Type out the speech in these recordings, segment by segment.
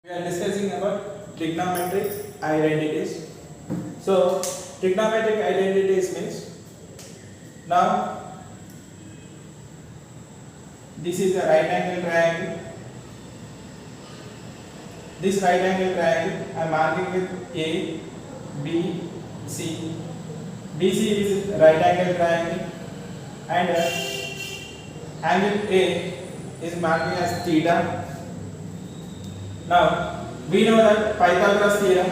We are discussing about trigonometric identities. So, trigonometric identities means now this is a right angle triangle. This right angle triangle I am marking with A, B, C. BC is right angle triangle and angle A is marking as theta. Now we know that Pythagoras theorem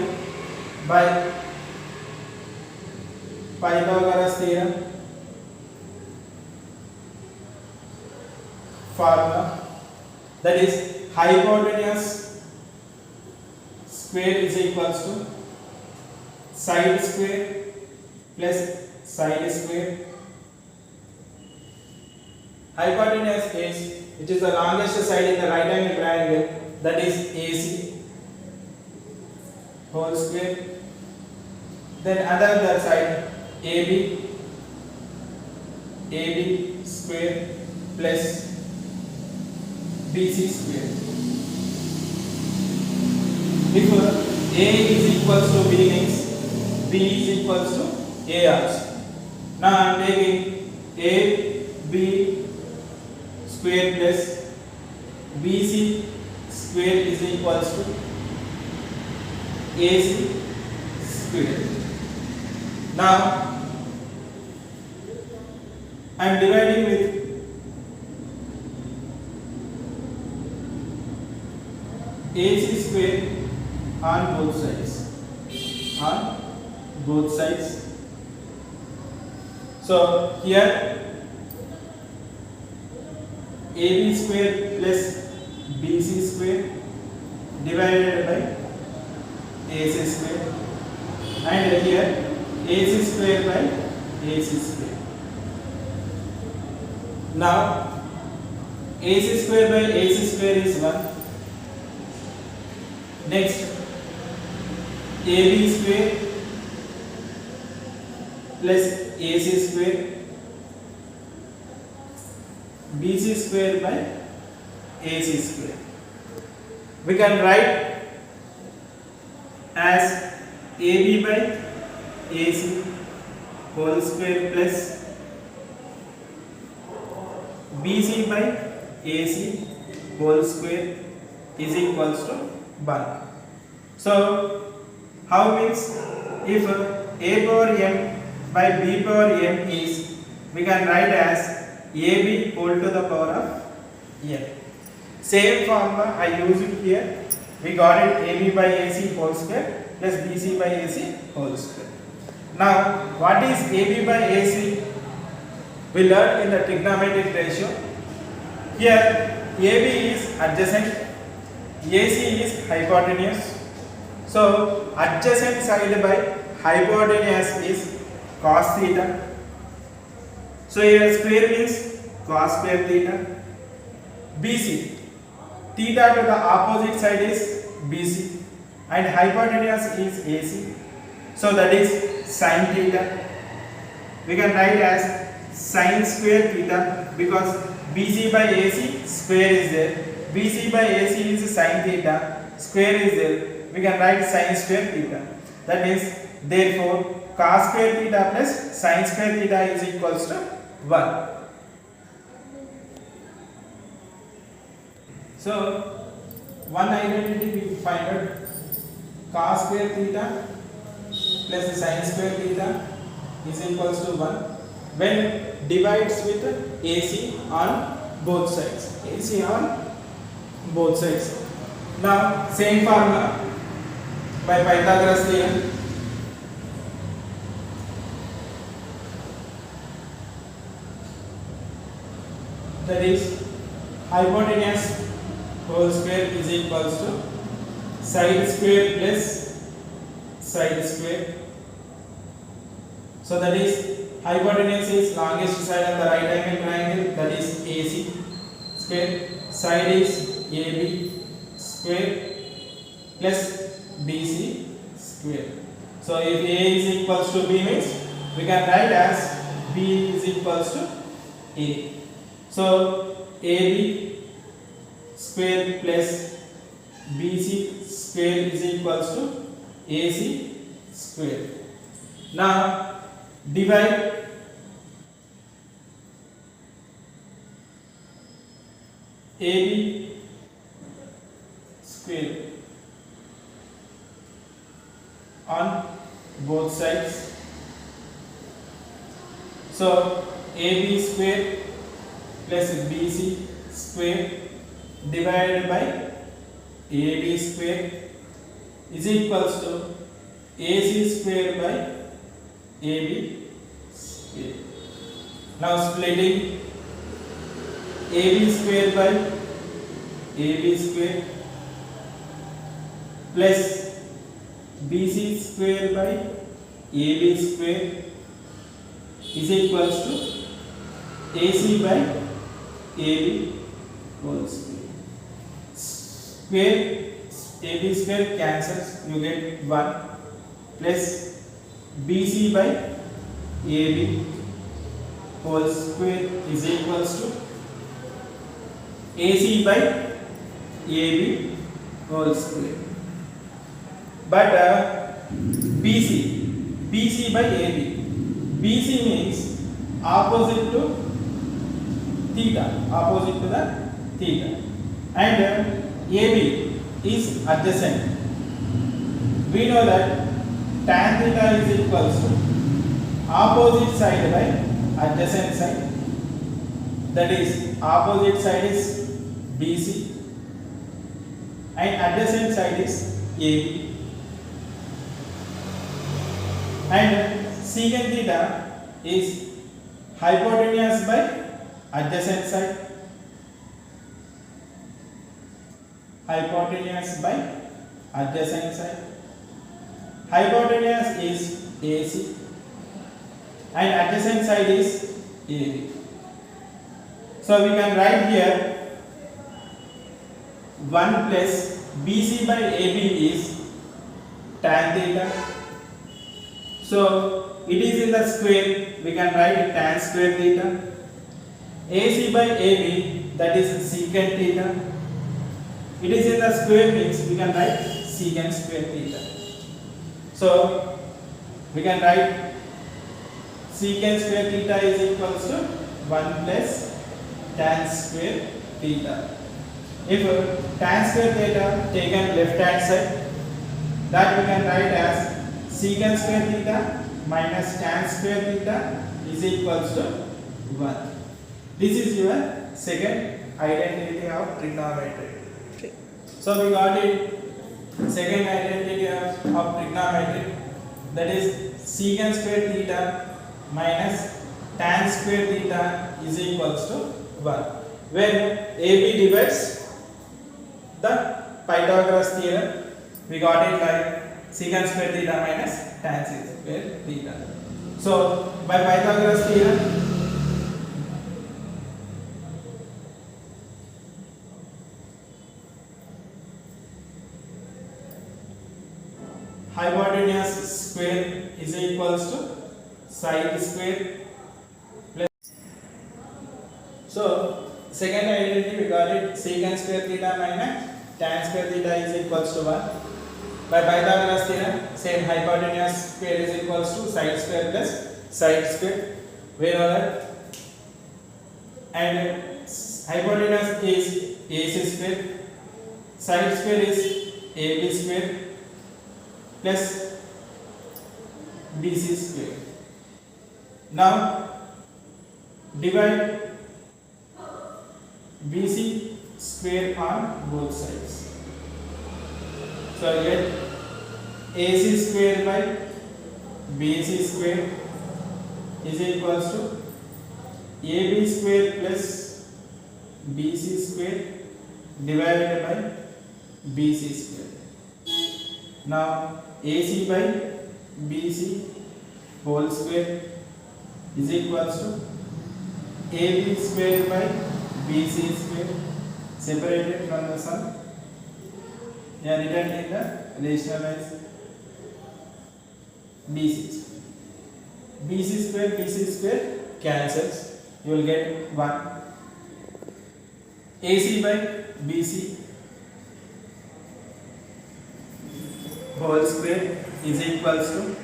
formula, that is hypotenuse square is equals to side square plus side square. Hypotenuse is which is the longest side in the right angle triangle, that is AC whole square. Then other side AB square plus BC square. If A is equals to B means B is equals to A also. Now I am taking AB square plus BC square is equals to AC square. Now I am dividing with AC square on both sides. So here AB square plus BC square divided by AC square, and here AC square by AC square. Now AC square by AC square is 1. Next AB square plus AC square, BC square by AC square. We can write as AB by AC whole square plus BC by AC whole square is equals to 1. So, how means if A power m by B power m is, we can write as AB whole to the power of m. Same formula I use it here. We got it AB by AC whole square plus BC by AC whole square. Now, what is AB by AC? We learned in the trigonometric ratio. Here, AB is adjacent, AC is hypotenuse. So, adjacent side by hypotenuse is cos theta. So, here square means cos square theta. BC, theta to the opposite side is BC and hypotenuse is AC. So, that is sin theta. We can write as sin square theta because BC by AC square is there. BC by AC is sin theta, square is there. We can write sin square theta. That means therefore cos square theta plus sin square theta is equals to 1. So one identity we find out, cos square theta plus sin square theta is equals to 1 when divides with AC on both sides. AC on both sides. Now same formula by Pythagoras theorem. That is hypotenuse whole square is equals to side square plus side square. So that is hypotenuse is longest side of the right angle triangle, that is AC square, side is AB square plus BC square. So if A is equals to B means we can write as B is equals to A. So AB square plus BC square is equals to AC square. Now divide AB square on both sides. So AB square plus BC square divided by AB square is equals to AC square by AB square. Now splitting AB square by AB square plus BC square by AB square is equals to AC by AB whole square. Square AB square cancels, you get 1 plus BC by AB whole square is equals to AC by AB whole square. But BC by AB. BC means opposite to theta, opposite to the theta, and AB is adjacent. We know that tan theta is equals to opposite side by adjacent side. That is, opposite side is BC and adjacent side is AB. And secant theta is hypotenuse by adjacent side. Hypotenuse by adjacent side. Hypotenuse is AC and adjacent side is AB. So we can write here 1 plus BC by AB is tan theta. So it is in the square, we can write tan square theta. AC by AB, that is secant theta. It is in the square means we can write secant square theta. So we can write secant square theta is equals to 1 plus tan square theta. If tan square theta taken left hand side, that we can write as secant square theta minus tan square theta is equals to 1. This is your second identity of trigonometry. Okay. So we got it. Second identity of trigonometry, that is secant square theta minus tan square theta is equals to 1. When AB divides the Pythagoras theorem, we got it like secant square theta minus tan square theta. So by Pythagoras theorem, hypotenuse square is equals to side square plus. So second identity we got it, secant square theta minus tan square theta is equals to 1. By Pythagoras theorem, same hypotenuse square is equals to side square plus side square. We know that. And hypotenuse is AC square, side square is AB square plus BC square. Now divide BC square on both sides. So I get AC square by BC square is equals to AB square plus BC square divided by BC square. Now AC by BC whole square is equals to AB square by BC square separated from the sum. Yeah, written in the rationalized BC square cancels, you will get 1. AC by BC whole square is equals to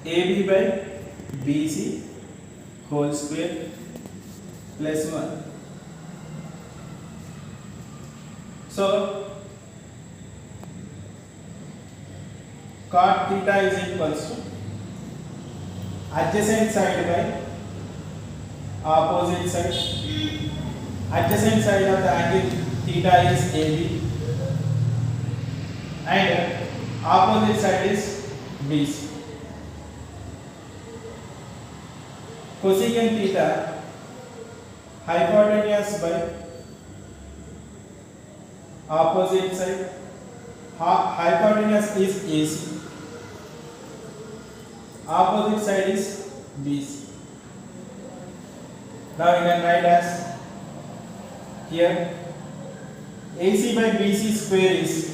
AB by BC whole square plus 1. So cot theta is equals to adjacent side by opposite side. Adjacent side of the angle theta is AB and opposite side is BC. Cosecant theta hypotenuse by opposite side. Hypotenuse is AC. Opposite side is BC. Now you can write as here AC by BC square is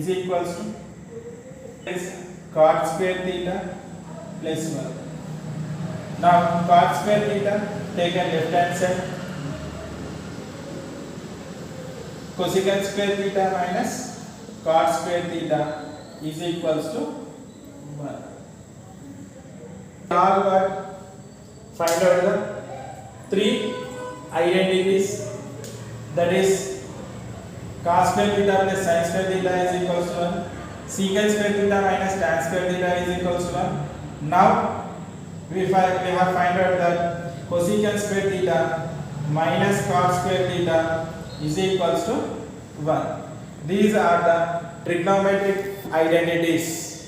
equals to cot square theta plus 1. Now cot square theta taken left hand side, cosecant square theta minus cot square theta is equals to 1. Now find out the three identities, that is cos square theta plus sin square theta is equals to 1. Secant square theta minus tan square theta is equals to 1. Now we have find out that cosecant square theta minus cot square theta is equals to 1. These are the trigonometric identities.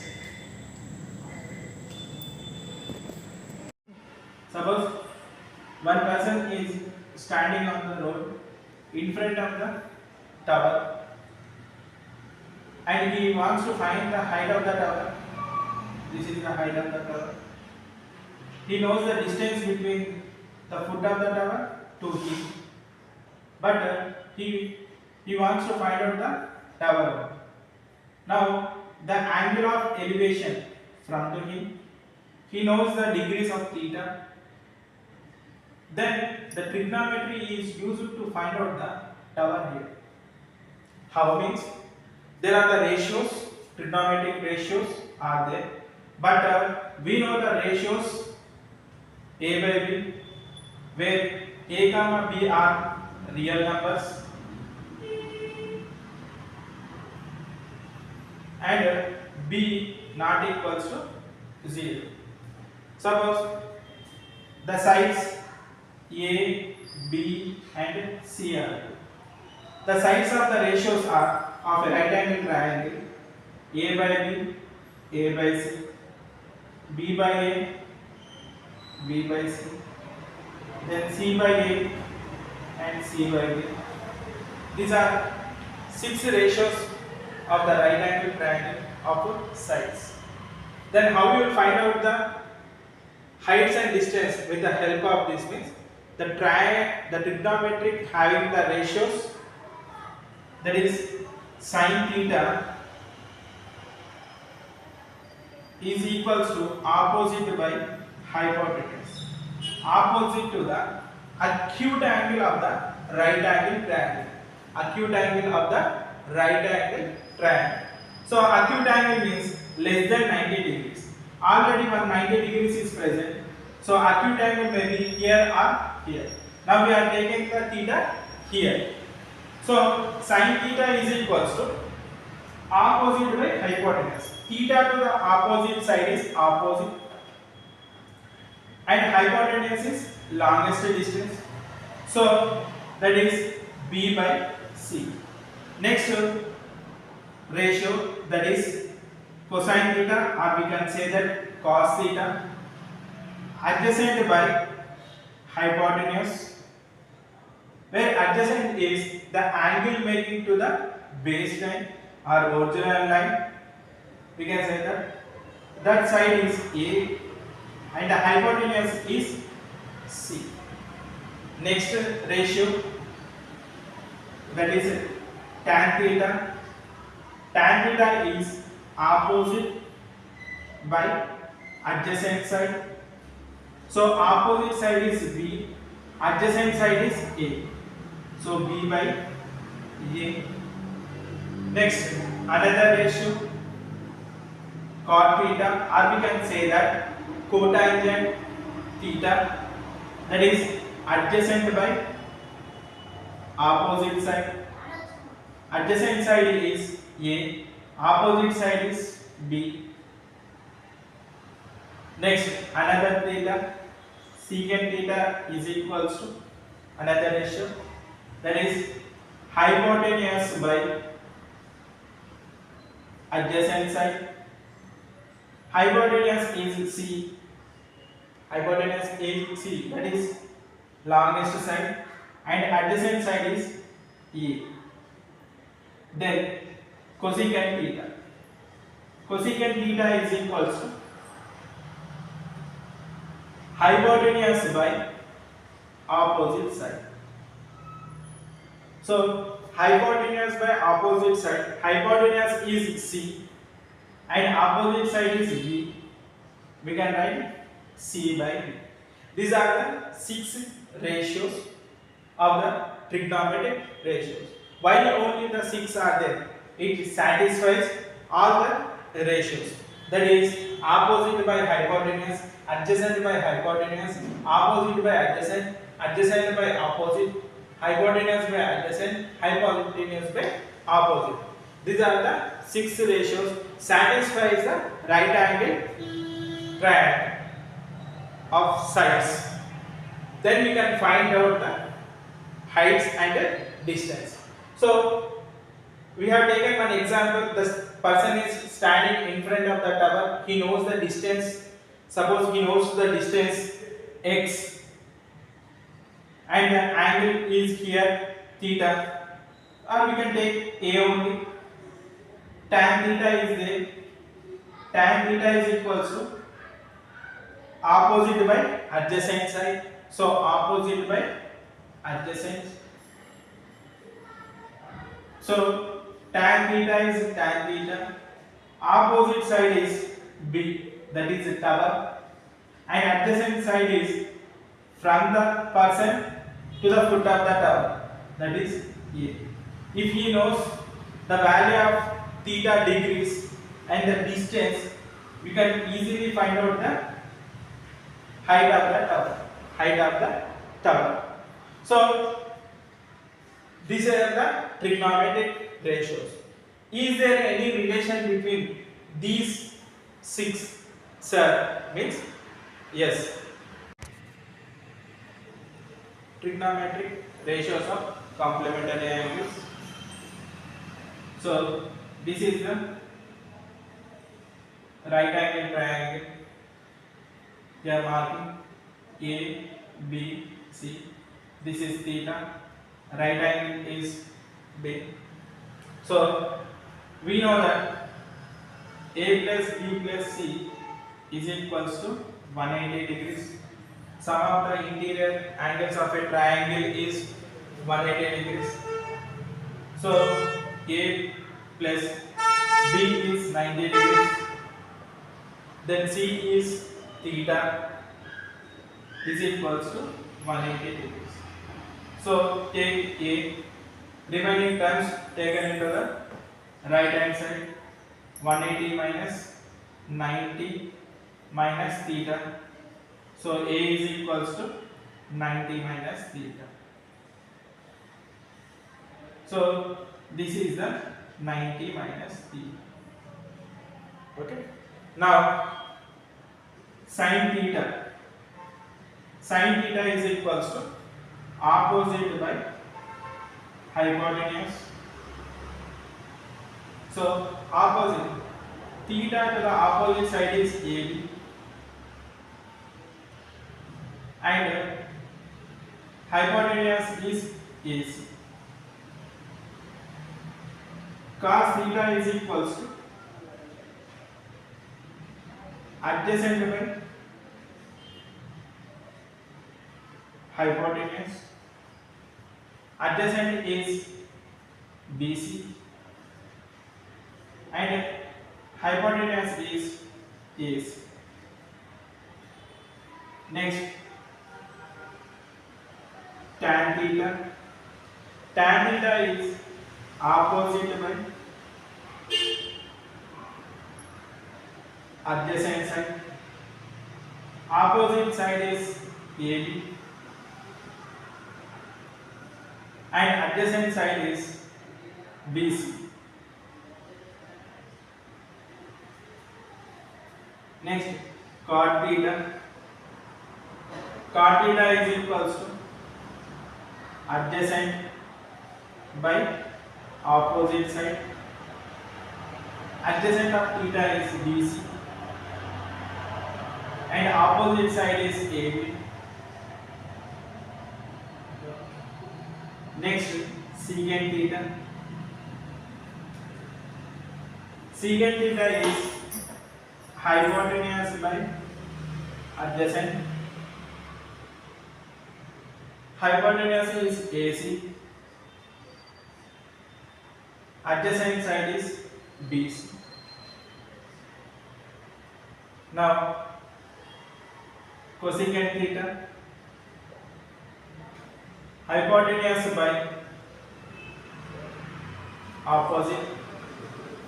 Suppose one person is standing on the road in front of the tower and he wants to find the height of the tower. This is the height of the tower. He knows the distance between the foot of the tower to him, but he wants to find out the tower. Now the angle of elevation from to him, he knows the degrees of theta. Then the trigonometry is used to find out the tower here. How means there are the ratios, trigonometric ratios are there, but we know the ratios A by B, where A comma B are real numbers and B not equals to 0. Suppose the sides A, B and C are. The sides of the ratios are of a right angle triangle A by B, A by C, B by A, B by C, then C by A and C by B. These are 6 ratios of the right angle triangle of sides. Then how you will find out the heights and distance with the help of this means the trigonometric having the ratios, that is sin theta is equals to opposite by hypotenuse, opposite to the acute angle of the right angle triangle, acute angle of the right angle triangle. So acute angle means less than 90 degrees. Already 190 degrees is present. So acute angle may be here or here. Now we are taking the theta here. So sin theta is equals to opposite by hypotenuse. Theta to the opposite side is opposite and hypotenuse is longest distance. So that is B by C. Next ratio, that is cosine theta, or we can say that cos theta, adjacent by hypotenuse, where adjacent is the angle making to the baseline or original line. We can say that side is A and the hypotenuse is C. Next ratio, that is tan theta. Tan theta is opposite by adjacent side. So opposite side is B, adjacent side is A. So B by A. Next, another ratio, cot theta, or we can say that cotangent theta, that is adjacent by opposite side. Adjacent side is A, opposite side is B. Next, another theta, secant theta is equals to another ratio, that is hypotenuse by adjacent side. Hypotenuse is C. Hypotenuse is C, that is longest side, and adjacent side is E. Then cosecant theta. Cosecant theta is equals to hypotenuse by opposite side. So hypotenuse by opposite side, hypotenuse is C and opposite side is B. We can write C by B. These are the 6 ratios of the trigonometric ratios. While only the 6 are there, it satisfies all the ratios. That is opposite by hypotenuse, adjacent by hypotenuse, opposite by adjacent, adjacent by opposite, hypotenuse by adjacent, hypotenuse by opposite. These are the 6 ratios satisfies the right angle triangle of sides. Then we can find out the heights and the distance. So we have taken one example. The person is standing in front of the tower. He knows the distance. Suppose he knows the distance x and the angle is here theta, or we can take A only. Tan theta is there. Tan theta is equals to opposite by adjacent side. So opposite by adjacent. So tan theta is tan theta. Opposite side is B, that is the tower, and adjacent side is from the person to the foot of the tower, that is A. If he knows the value of theta degrees and the distance, we can easily find out the height of the tower. Height of the tower. So these are the trigonometric ratios. Is there any relation between these 6? Sir, means yes. Trigonometric ratios of complementary angles. So this is the right angle triangle. We are marking A, B, C. This is theta. Right angle is B. So we know that A plus B plus C is equals to 180 degrees. Sum of the interior angles of a triangle is 180 degrees. So A plus B is 90 degrees. Then C is theta is equals to 180 degrees. So take A, remaining terms taken into the right hand side, 180 minus 90 minus theta. So A is equals to 90 minus theta. So this is the 90 minus theta. Okay. Now sin theta. Sin theta is equals to opposite by hypotenuse. So opposite, theta to the opposite side is AB, and hypotenuse is AC. Cos theta is equals to adjacent by hypotenuse. Adjacent is BC and hypotenuse is AC. Next, tan theta. Tan theta is opposite by adjacent side. Opposite side is AB and adjacent side is BC. Next, cot theta. Cot theta is equals to adjacent by opposite side. Adjacent of theta is BC and opposite side is AB. Next, secant theta. Secant theta is hypotenuse by adjacent. Hypotenuse is AC. Adjacent side is BC. Now, cosecant theta. Hypotenuse by opposite.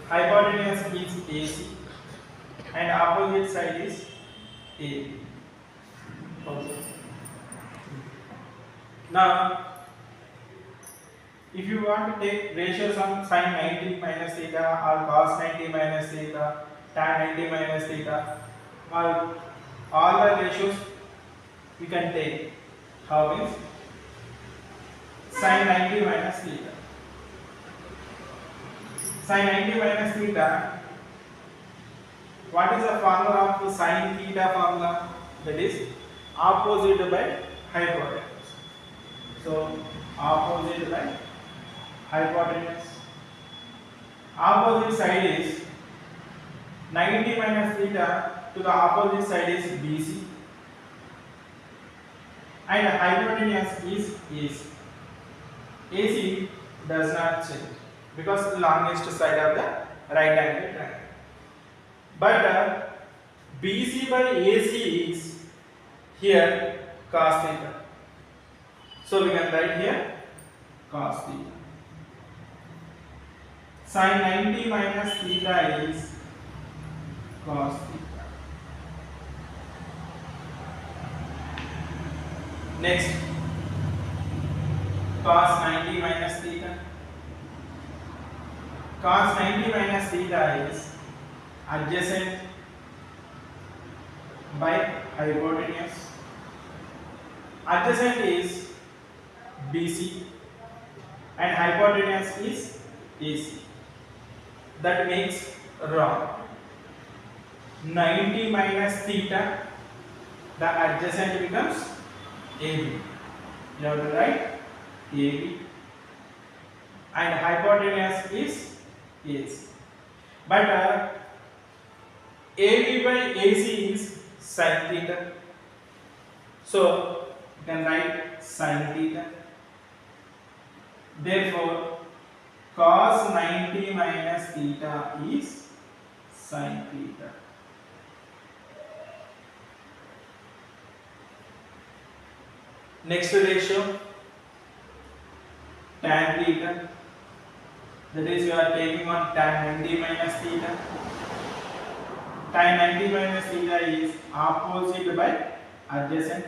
Hypotenuse is AC and opposite side is AB. Okay. Now, if you want to take ratios on sin 90 minus theta or cos 90 minus theta, tan 90 minus theta, all the ratios you can take. How is sin 90 minus theta? Sin 90 minus theta, what is the formula of sin theta formula? That is opposite by hypotenuse. So, opposite by hypotenuse. Opposite side is 90 minus theta, to the opposite side is BC and hypotenuse is AC. AC does not change because the longest side of the right angle triangle. But BC by AC is here cos theta. So we can write here cos theta. Sin 90 minus theta is cos theta. Next, cos 90 minus theta. Cos 90 minus theta is adjacent by hypotenuse. Adjacent is BC and hypotenuse is AC. That makes wrong. 90 minus theta, the adjacent becomes AB. You have to write AB and hypotenuse is AC. But AB by AC is sin theta. So you can write sin theta. Therefore, cos 90 minus theta is sin theta. Next ratio, tan theta. That is, you are taking on tan 90 minus theta. Tan 90 minus theta is opposite by adjacent.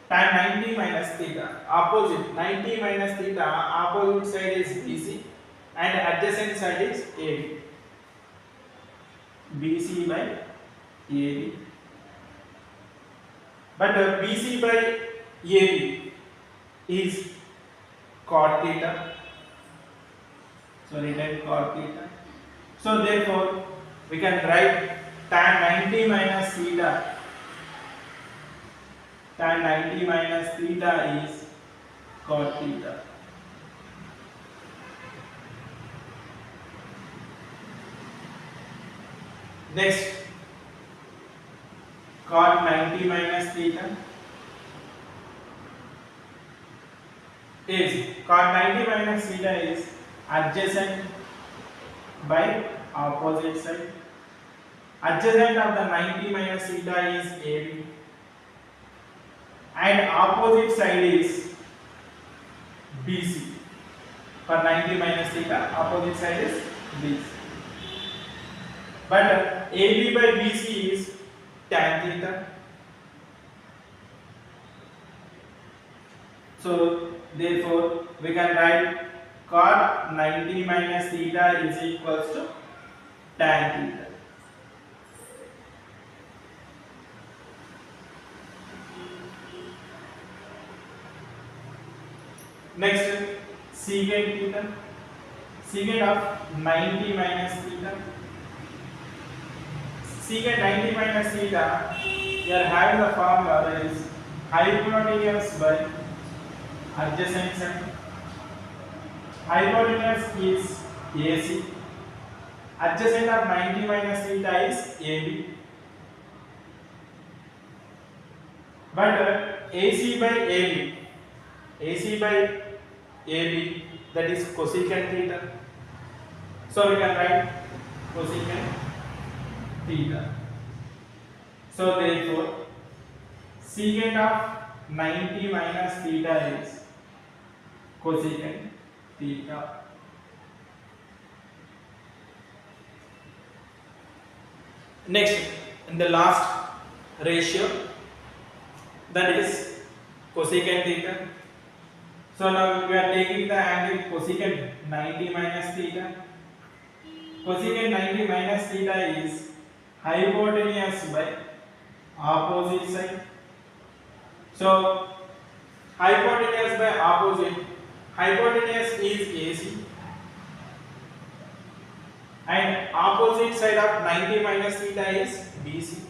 Tan 90 minus theta, opposite 90 minus theta, opposite side is BC and adjacent side is AB. BC by AB. But BC by AB is cot theta. So written cot theta. So therefore we can write tan 90 minus theta. Tan 90 minus theta is cot theta. Next, cot 90 minus theta is adjacent by opposite side. Adjacent of the 90 minus theta is AB and opposite side is BC. For 90 minus theta, opposite side is BC. But AB by BC is tan theta. So therefore we can write cot 90 minus theta is equals to tan theta. Next, secant theta. Secant of 90 minus theta. Secant 90 minus theta, we are having the formula that is hypotenuse by adjacent side. Hypotenuse is AC. Adjacent of 90 minus theta is AB. But AC by AB, AC by AB, that is cosecant theta. So we can write cosecant theta. So therefore, secant of 90 minus theta is cosecant theta. Next, in the last ratio, that is cosecant theta. So now we are taking the angle cosecant 90 minus theta. Cosecant 90 minus theta is hypotenuse by opposite side. So hypotenuse by opposite, hypotenuse is AC and opposite side of 90 minus theta is BC.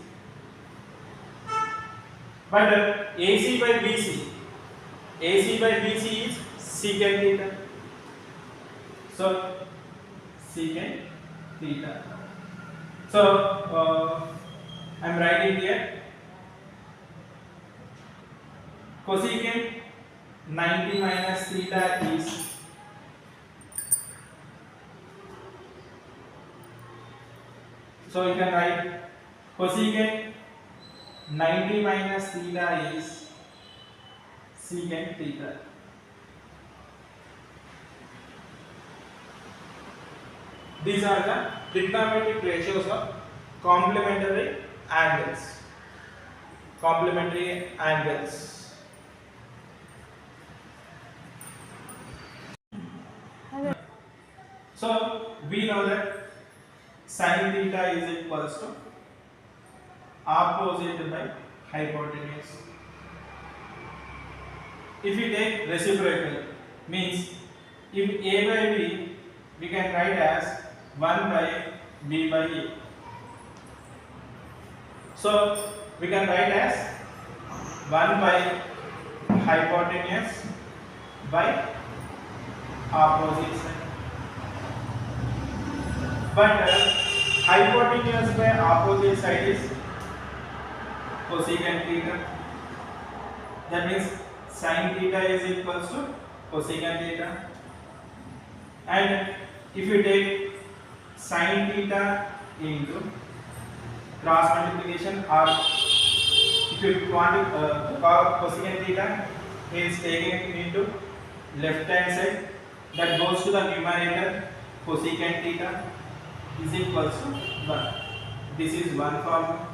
But AC by BC, AC by BC is secant theta. So secant theta. So I am writing here cosecant 90 minus theta is so you can write cosecant 90 minus theta is secant theta. These are the trigonometric ratios of complementary angles. Complementary angles. So we know that sin theta is equals to opposite by hypotenuse. If we take reciprocal, means if A by B, we can write as 1 by B by A. So we can write as 1 by hypotenuse by opposite side. But hypotenuse by opposite side is cosecant theta. That means sin theta is equals to cosecant theta. And if you take sin theta into cross multiplication, or if you want cosecant theta means taking it into left hand side, that goes to the numerator, cosecant theta is equals to 1. This is one formula.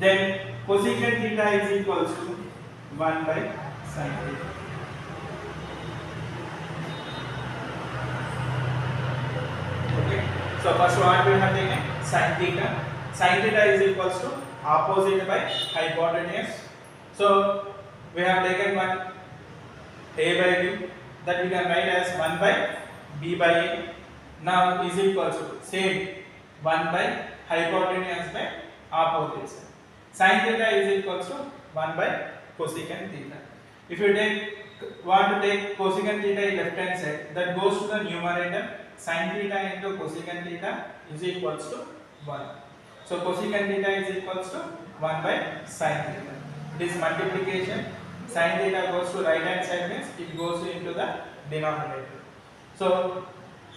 Then cosecant theta is equals to 1 by sin theta. Okay. So first what we have taken sin theta. Sin theta is equals to opposite by hypotenuse. So we have taken one A by B, that we can write as 1 by B by A. Now is equals to same 1 by hypotenuse by opposite side. Sin theta is equals to 1 by cosecant theta. If you want to take cosecant theta in left hand side, that goes to the numerator. Sin theta into cosecant theta is equals to 1. So cosecant theta is equals to 1 by sin theta. It is multiplication. Sin theta goes to right hand side, means it goes into the denominator. So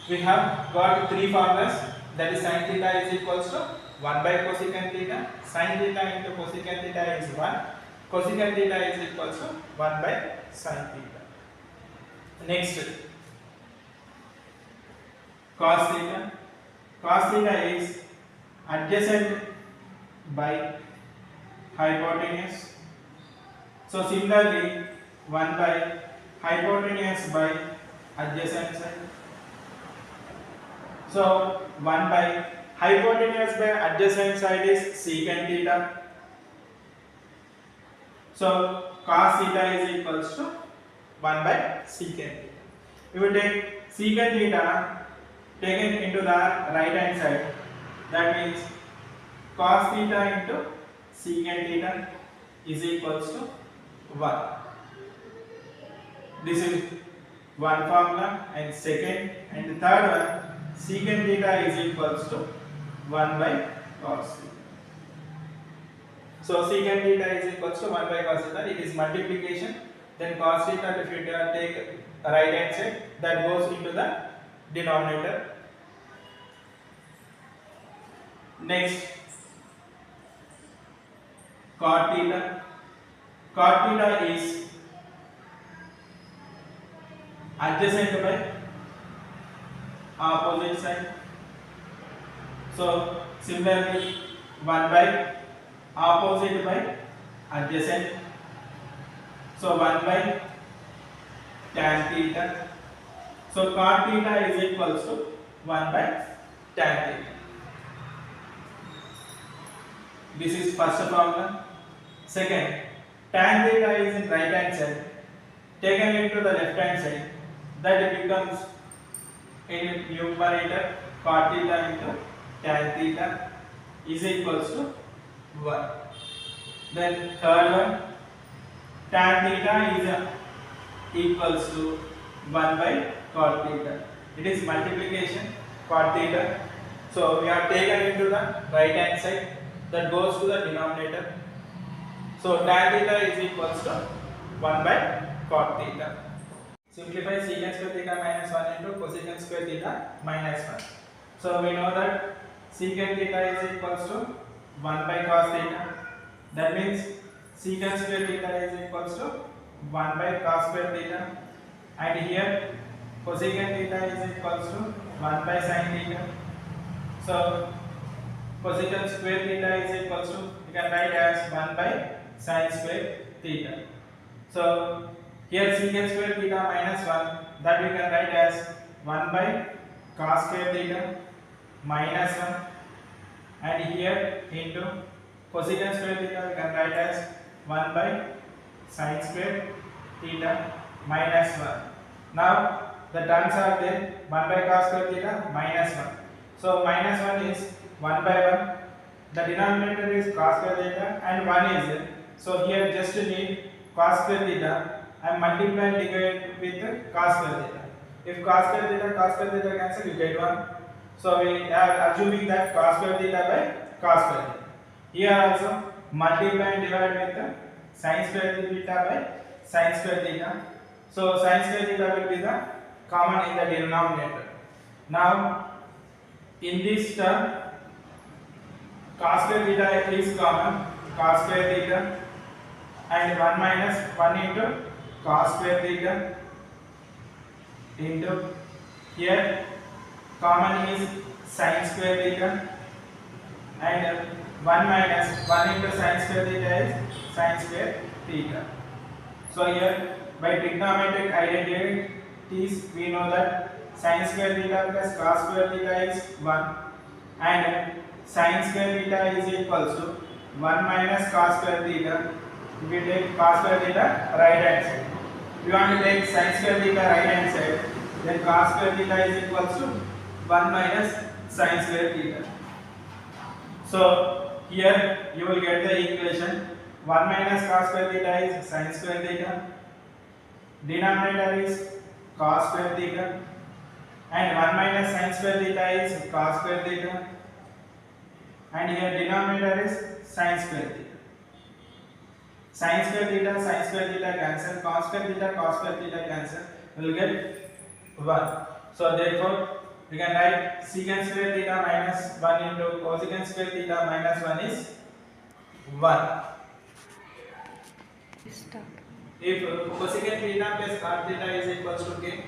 we have got three formulas, that is sin theta is equals to 1 by cosecant theta, sin theta into cosecant theta is 1, cosecant theta is equals to 1 by sin theta. Next, cos theta. Cos theta is adjacent by hypotenuse. So similarly, 1 by hypotenuse by adjacent side. So 1 by hypotenuse by adjacent side is secant theta. So cos theta is equals to 1 by secant theta. If we take secant theta taken into the right hand side, that means cos theta into secant theta is equals to 1. This is one formula, and second and the third one, secant theta is equals to 1 by cos theta. So secant theta is equals to 1 by cos theta. It is multiplication. Then cos theta, if you take right hand side, that goes into the denominator. Next, cot theta. Cot theta is adjacent by opposite side. So similarly, 1 by opposite by adjacent. So 1 by tan theta. So cot theta is equals to 1 by tan theta. This is first formula. Second, tan theta is in right hand side, taken into the left hand side, that becomes in numerator cot theta into tan theta is equals to 1. Then third one, tan theta is equals to 1 by cot theta. It is multiplication cot theta. So we have taken into the right hand side, that goes to the denominator. So tan theta is equals to 1 by cot theta. Simplify secant square theta minus 1 into cosecant square theta minus 1. So we know that secant theta is equals to 1 by cos theta. That means secant square theta is equals to 1 by cos square theta. And here cosecant theta is equals to 1 by sin theta. So cosecant square theta is equals to, you can write as 1 by sin square theta. So here secant square theta minus 1, that we can write as 1 by cos square theta minus 1, and here into cosecant square theta we can write as 1 by sin square theta minus 1. Now the terms are there, 1 by cos square theta minus 1. So minus 1 is 1 by 1. The denominator is cos square theta and 1 is there. So here just need cos square theta and multiply and divide with cos square theta. If cos square theta cancel, you get 1. So we are assuming that cos square theta by cos square theta. Here also multiply and divide with sin square theta by sin square theta. So sin square theta will be the common in the denominator. Now in this term, cos square theta is common, cos square theta, and 1 minus 1 into cos square theta into here common is sin square theta, and 1 minus 1 into sin square theta is sin square theta. So here by trigonometric identities we know that sin square theta plus cos square theta is 1, and sin square theta is equals to 1 minus cos square theta. If we take cos square theta right hand side, if you want to take sin square theta right hand side, then cos square theta is equals to 1 minus sin square theta. So here you will get the equation 1 minus cos square theta is sin square theta, denominator is cos square theta, and 1 minus sin square theta is cos square theta, and here denominator is sin square theta. Sin square theta cancel, cos square theta cancel, we will get 1. So therefore we can write secant square theta minus 1 into cosecant square theta minus 1 is 1. Start. If cosecant theta plus cot theta is equals to k,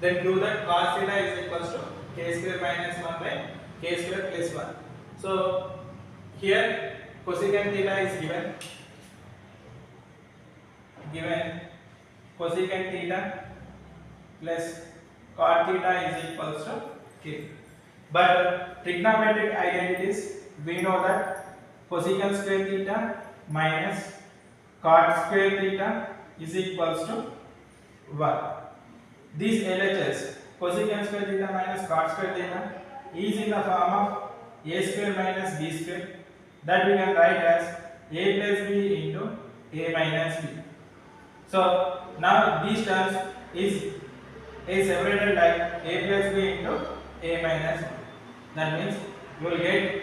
then prove that cos theta is equals to k square minus 1 by k square plus 1. So here cosecant theta is given cosecant theta plus cot theta is equals to k. But trigonometric identities, we know that cosecant square theta minus cot square theta is equals to 1. These LHS, cosecant square theta minus cot square theta, is in the form of a square minus b square, that we can write as a plus b into a minus b. So now these terms is separated like a plus b into a minus b. That means you will get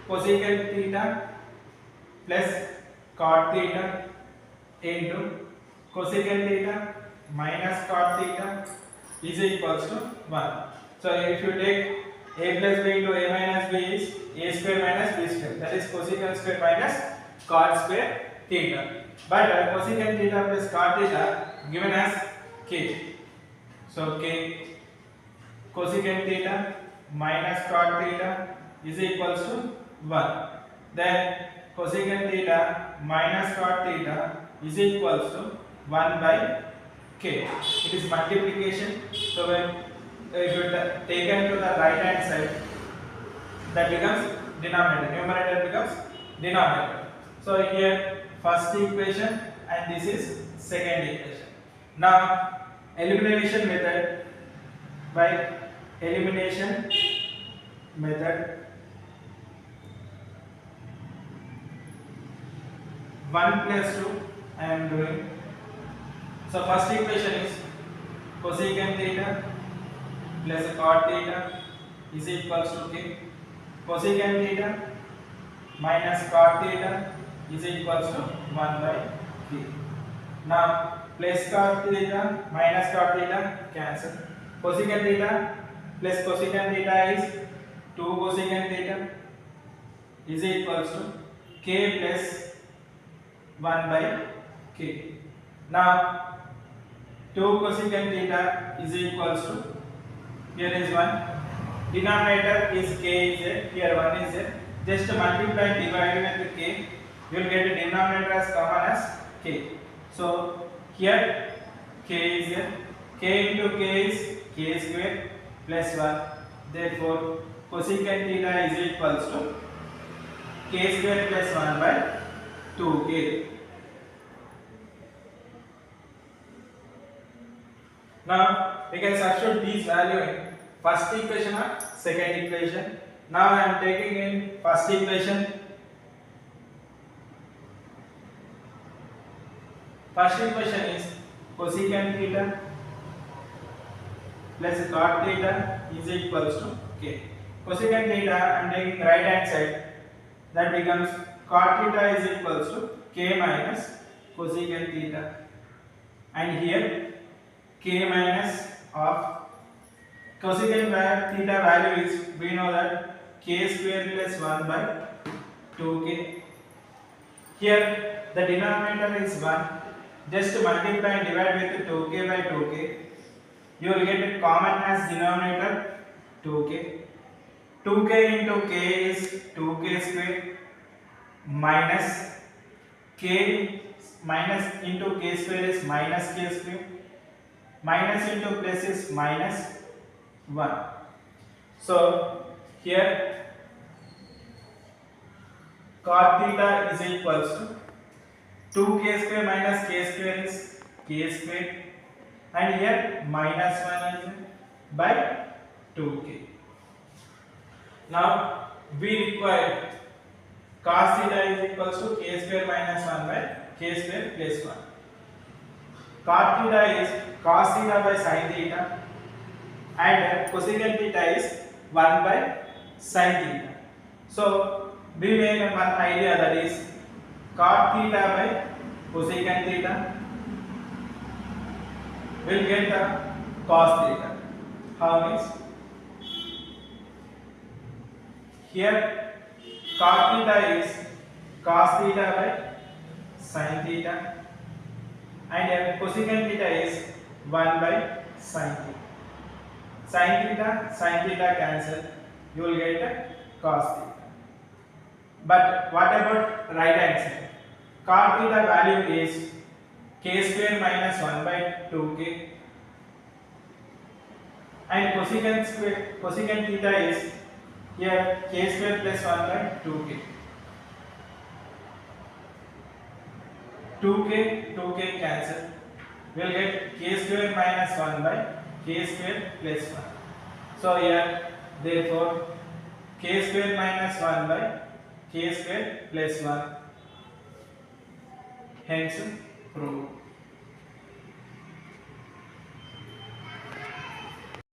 cosecant theta plus cot theta into cosecant theta minus cot theta is equals to 1. So if you take a plus b into a minus b is a square minus b square, that is cosecant square minus cot square theta. But cosecant theta plus cot theta given as k. So k cosecant theta minus cot theta is equals to 1. Then cosecant theta minus cot theta is equals to 1 by k. It is multiplication. So when if you taken to the right hand side, that becomes denominator. Numerator becomes denominator. So here first equation and this is second equation. Now elimination method, by elimination method, 1 plus 2 I am doing. So first equation is cosecant theta plus cot theta is equals to k. Cosecant theta minus cot theta is equals to 1 by k. Now plus cot theta minus cot theta cancel. Cosecant theta plus cosecant theta is 2 cosecant theta is equals to k plus 1 by k. Now 2 cosecant theta is equals to, here is 1, denominator is k is there, here 1 is there, just multiply and divide with k, you will get a denominator as common as k. So here k is there, k into k is k square plus 1, therefore cosecant theta is equals to k square plus 1 by 2k. Now we can substitute these value in first equation or second equation. Now I am taking in first equation. First equation is cosecant theta plus cot theta is equals to k. Cosecant theta I am taking right hand side, that becomes cot theta is equals to k minus cosecant theta, and here k minus of cosecant theta value is, we know that k square plus 1 by 2k. Here the denominator is 1, just multiply and divide with 2k by 2k, you will get a common as denominator 2k. 2k into k is 2k square minus k minus into k square is minus k square, minus into plus is minus 1. So here cot theta is equals to 2k square minus k square is k square, and here minus 1 is by 2k. Now we require cos theta is equals to k square minus 1 by k square plus 1. Cot theta is cos theta by sin theta, and cosecant theta is 1 by sin theta. So we make one idea, that is cot theta by cosecant theta will get the cos theta. How means here cot theta is cos theta by sin theta, and cosecant theta is 1 by sin theta. Sin theta cancel, you will get cos theta. But what about right hand side? Cot theta value is k square minus 1 by 2k, and cosecant theta is here k square plus 1 by 2k. 2k cancel, we will get k square minus 1 by k square plus 1. So here therefore k square minus 1 by k square plus 1, hence proved.